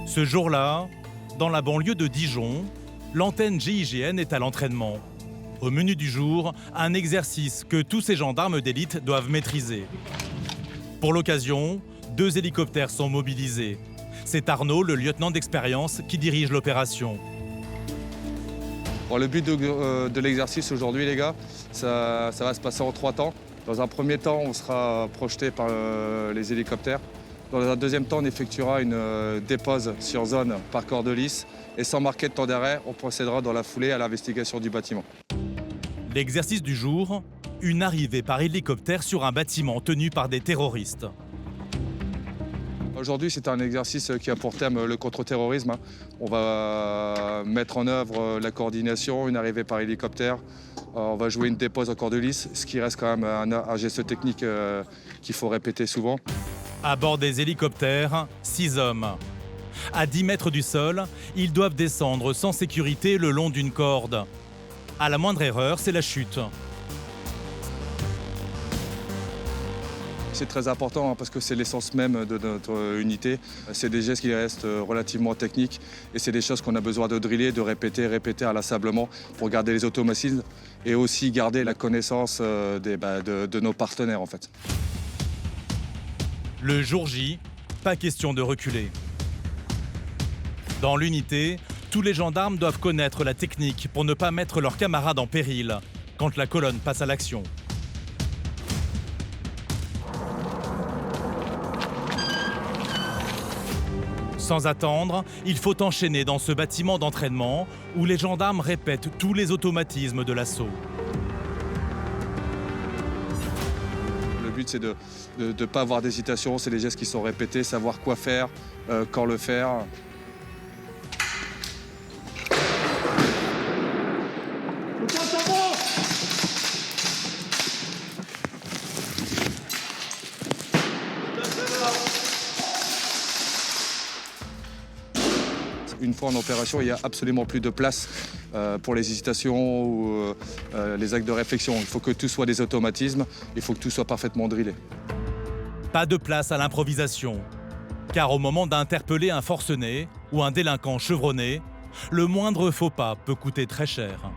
Ce jour-là, dans la banlieue de Dijon, l'antenne GIGN est à l'entraînement. Au menu du jour, un exercice que tous ces gendarmes d'élite doivent maîtriser. Pour l'occasion, 2 hélicoptères sont mobilisés. C'est Arnaud, le lieutenant d'expérience, qui dirige l'opération. Bon, le but de l'exercice aujourd'hui, les gars, ça va se passer en 3 temps. Dans un premier temps, on sera projeté par les hélicoptères. Dans un deuxième temps, on effectuera une dépose sur zone par corde lisse. Et sans marquer de temps d'arrêt, on procédera dans la foulée à l'investigation du bâtiment. L'exercice du jour, une arrivée par hélicoptère sur un bâtiment tenu par des terroristes. Aujourd'hui, c'est un exercice qui a pour thème le contre-terrorisme. On va mettre en œuvre la coordination, une arrivée par hélicoptère. On va jouer une dépose en corde lisse, ce qui reste quand même un geste technique qu'il faut répéter souvent. À bord des hélicoptères, 6 hommes. À 10 mètres du sol, ils doivent descendre sans sécurité le long d'une corde. À la moindre erreur, c'est la chute. C'est très important parce que c'est l'essence même de notre unité. C'est des gestes qui restent relativement techniques et c'est des choses qu'on a besoin de driller, de répéter inlassablement pour garder les automatismes et aussi garder la connaissance de nos partenaires en fait. Le jour J, pas question de reculer. Dans l'unité, tous les gendarmes doivent connaître la technique pour ne pas mettre leurs camarades en péril quand la colonne passe à l'action. Sans attendre, il faut enchaîner dans ce bâtiment d'entraînement où les gendarmes répètent tous les automatismes de l'assaut. Le but, c'est de ne pas avoir d'hésitation, c'est les gestes qui sont répétés, savoir quoi faire, quand le faire. Une fois en opération, il n'y a absolument plus de place pour les hésitations ou les actes de réflexion. Il faut que tout soit des automatismes, il faut que tout soit parfaitement drillé. Pas de place à l'improvisation, car au moment d'interpeller un forcené ou un délinquant chevronné, le moindre faux pas peut coûter très cher.